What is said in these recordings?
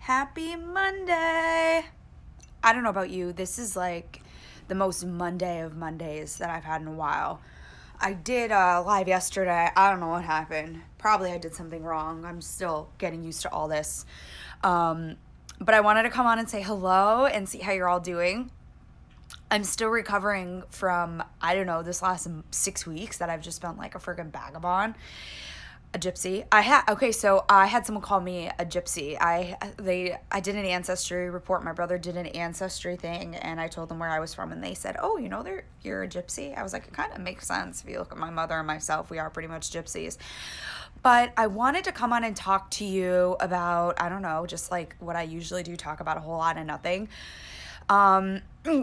Happy Monday. I don't know about you. This is like the most Monday of Mondays that I've had in a while. I did live yesterday. I don't know what happened. Probably I did something wrong. I'm still getting used to all this. But I wanted to come on and say hello and see how you're all doing. I'm still recovering from, I don't know, this last 6 weeks that I've just been like a friggin' vagabond. A gypsy. I had someone call me a gypsy. I did an ancestry report. My brother did an ancestry thing, and I told them where I was from, and they said, "Oh, you're a gypsy." I was like, "It kind of makes sense if you look at my mother and myself. We are pretty much gypsies." But I wanted to come on and talk to you about, I don't know, just like what I usually do, talk about a whole lot of nothing.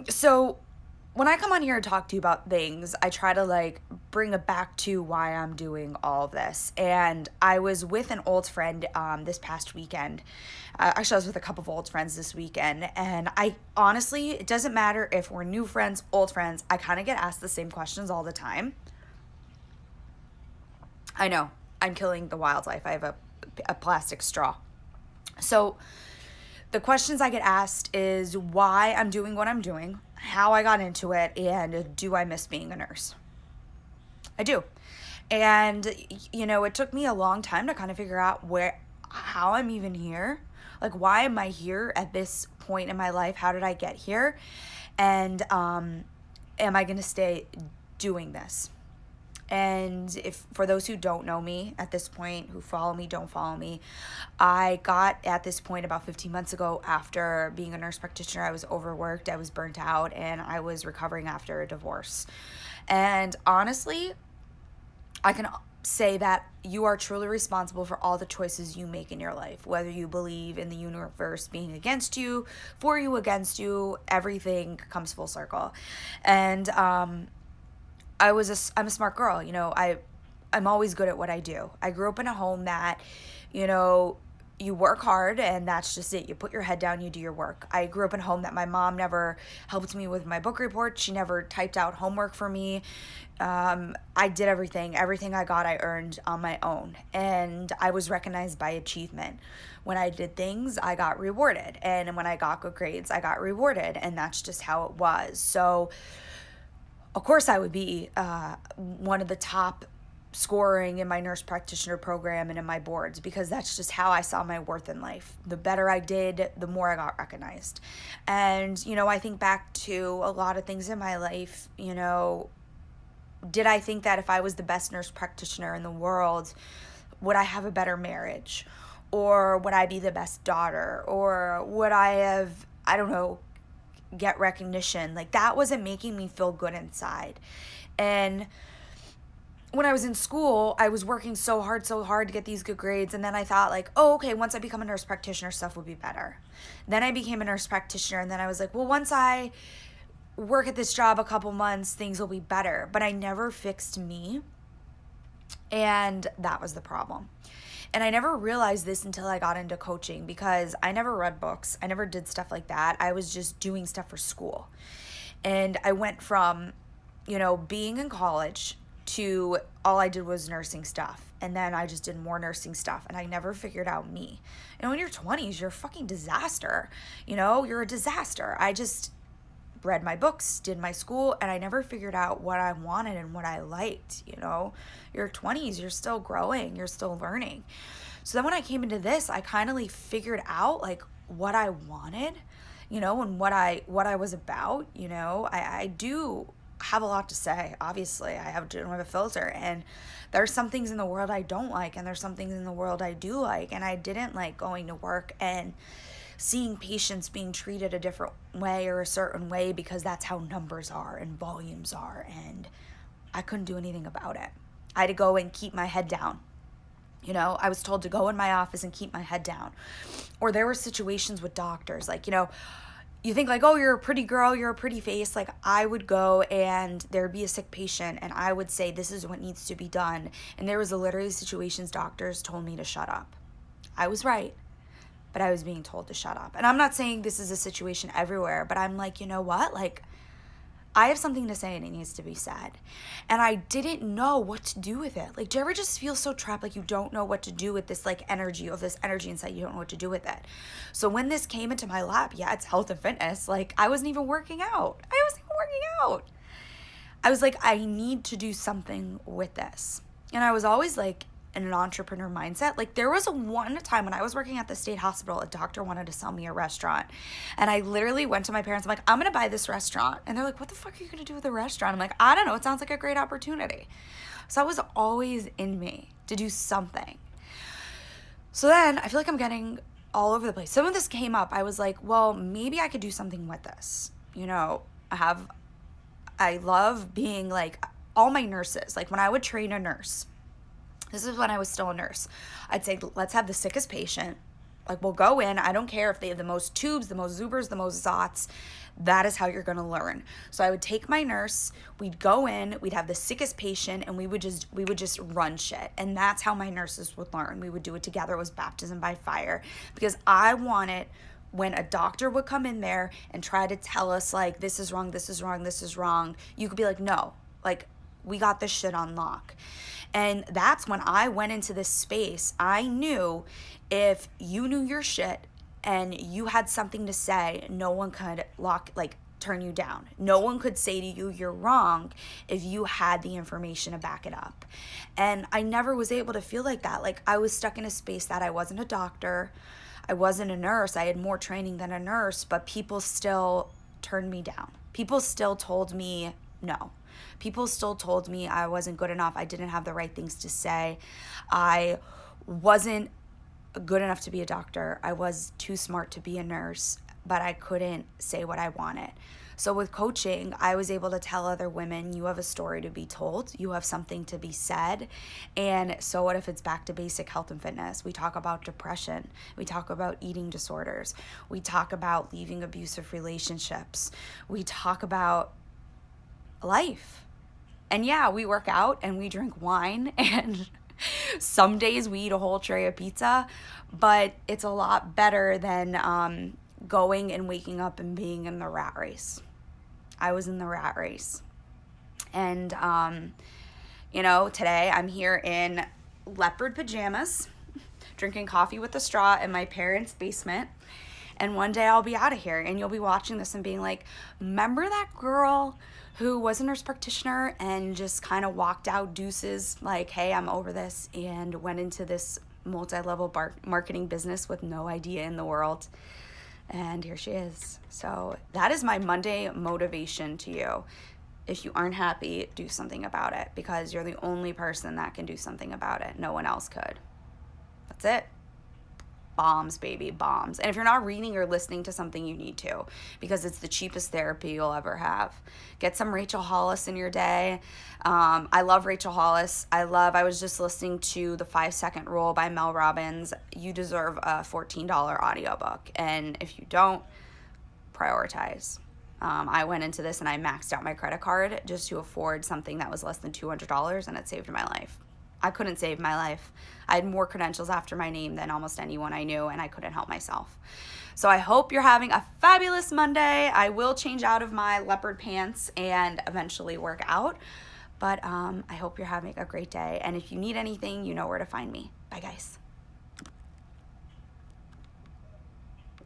So when I come on here and talk to you about things, I try to like bring it back to why I'm doing all of this. And I was with an old friend this past weekend. Actually, I was with a couple of old friends this weekend. And I honestly, it doesn't matter if we're new friends, old friends. I kind of get asked the same questions all the time. I know, I'm killing the wildlife. I have a plastic straw. So the questions I get asked is why I'm doing what I'm doing, how I got into it, and do I miss being a nurse? I do. And, it took me a long time to kind of figure out how I'm even here. Like, why am I here at this point in my life? How did I get here? And am I going to stay doing this? And if for those who don't know me at this point, who follow me, don't follow me, I got at this point about 15 months ago after being a nurse practitioner. I was overworked, I was burnt out, and I was recovering after a divorce. And honestly, I can say that you are truly responsible for all the choices you make in your life, whether you believe in the universe being against you, for you, against you, everything comes full circle. And I'm a smart girl. I'm always good at what I do. I grew up in a home that, you work hard and that's just it. You put your head down, you do your work. I grew up in a home that my mom never helped me with my book report. She never typed out homework for me. I did everything. Everything I got, I earned on my own. And I was recognized by achievement. When I did things, I got rewarded. And when I got good grades, I got rewarded. And that's just how it was. So of course, I would be one of the top scoring in my nurse practitioner program and in my boards, because that's just how I saw my worth in life. The better I did, the more I got recognized. And, I think back to a lot of things in my life, did I think that if I was the best nurse practitioner in the world, would I have a better marriage? Or would I be the best daughter? Or would I have, I don't know, get recognition? Like, that wasn't making me feel good inside. And when I was in school, I was working so hard to get these good grades. And then I thought like, oh, okay, once I become a nurse practitioner, stuff will be better. Then I became a nurse practitioner. And then I was like, well, once I work at this job a couple months, things will be better. But I never fixed me. And that was the problem. And I never realized this until I got into coaching, because I never read books. I never did stuff like that. I was just doing stuff for school. And I went from, being in college to all I did was nursing stuff. And then I just did more nursing stuff. And I never figured out me. And when you're 20s, you're a fucking disaster. You're a disaster. I just read my books, did my school, and I never figured out what I wanted and what I liked. Your 20s, you're still growing, you're still learning. So then when I came into this, I kind of like figured out like what I wanted, and what I was about. I do have a lot to say. Obviously, I don't have a filter, and there's some things in the world I don't like, and there's some things in the world I do like. And I didn't like going to work and seeing patients being treated a different way or a certain way, because that's how numbers are and volumes are, and I couldn't do anything about it. I had to go and keep my head down. I was told to go in my office and keep my head down. Or there were situations with doctors, like, you think like, oh, you're a pretty girl, you're a pretty face. Like, I would go and there'd be a sick patient and I would say, this is what needs to be done. And there was literally situations doctors told me to shut up. I was right, but I was being told to shut up. And I'm not saying this is a situation everywhere, but I'm like, you know what? Like, I have something to say and it needs to be said. And I didn't know what to do with it. Like, do you ever just feel so trapped, like you don't know what to do with this energy inside, you don't know what to do with it? So when this came into my lap, yeah, it's health and fitness. Like, I wasn't even working out. I was like, I need to do something with this. And I was always like in an entrepreneur mindset. Like, there was one time when I was working at the state hospital, a doctor wanted to sell me a restaurant. And I literally went to my parents, I'm like, I'm going to buy this restaurant. And they're like, what the fuck are you going to do with a restaurant? I'm like, I don't know. It sounds like a great opportunity. So it was always in me to do something. So then I feel like I'm getting all over the place. Some of this came up. I was like, well, maybe I could do something with this. You know, I love being like all my nurses. Like, when I would train a nurse, this is when I was still a nurse, I'd say, let's have the sickest patient. Like, we'll go in. I don't care if they have the most tubes, the most Zubers, the most Zots. That is how you're going to learn. So I would take my nurse, we'd go in, we'd have the sickest patient, and we would just run shit. And that's how my nurses would learn. We would do it together. It was baptism by fire, because I wanted, when a doctor would come in there and try to tell us, like, this is wrong, this is wrong, this is wrong, you could be like, no, like, we got this shit on lock. And that's when I went into this space. I knew if you knew your shit and you had something to say, no one could turn you down. No one could say to you, you're wrong, if you had the information to back it up. And I never was able to feel like that. Like, I was stuck in a space that I wasn't a doctor, I wasn't a nurse, I had more training than a nurse, but people still turned me down. People still told me no. People still told me I wasn't good enough. I didn't have the right things to say. I wasn't good enough to be a doctor. I was too smart to be a nurse, but I couldn't say what I wanted. So with coaching, I was able to tell other women, you have a story to be told. You have something to be said. And so what if it's back to basic health and fitness? We talk about depression. We talk about eating disorders. We talk about leaving abusive relationships. We talk about life. And yeah, we work out and we drink wine, and some days we eat a whole tray of pizza, but it's a lot better than going and waking up and being in the rat race. I was in the rat race. And, today I'm here in leopard pajamas, drinking coffee with a straw in my parents' basement. And one day I'll be out of here and you'll be watching this and being like, remember that girl who was a nurse practitioner and just kind of walked out deuces, like, hey, I'm over this, and went into this multi-level marketing business with no idea in the world. And here she is. So that is my Monday motivation to you. If you aren't happy, do something about it, because you're the only person that can do something about it. No one else could. That's it. Bombs, baby, bombs. And if you're not reading or listening to something, you need to, because it's the cheapest therapy you'll ever have. Get some Rachel Hollis in your day. I love Rachel Hollis. I was just listening to The 5-Second Rule by Mel Robbins. You deserve a $14 audiobook. And if you don't, prioritize. I went into this and I maxed out my credit card just to afford something that was less than $200, and it saved my life. I couldn't save my life. I had more credentials after my name than almost anyone I knew, and I couldn't help myself. So I hope you're having a fabulous Monday. I will change out of my leopard pants and eventually work out. But I hope you're having a great day. And if you need anything, you know where to find me. Bye, guys.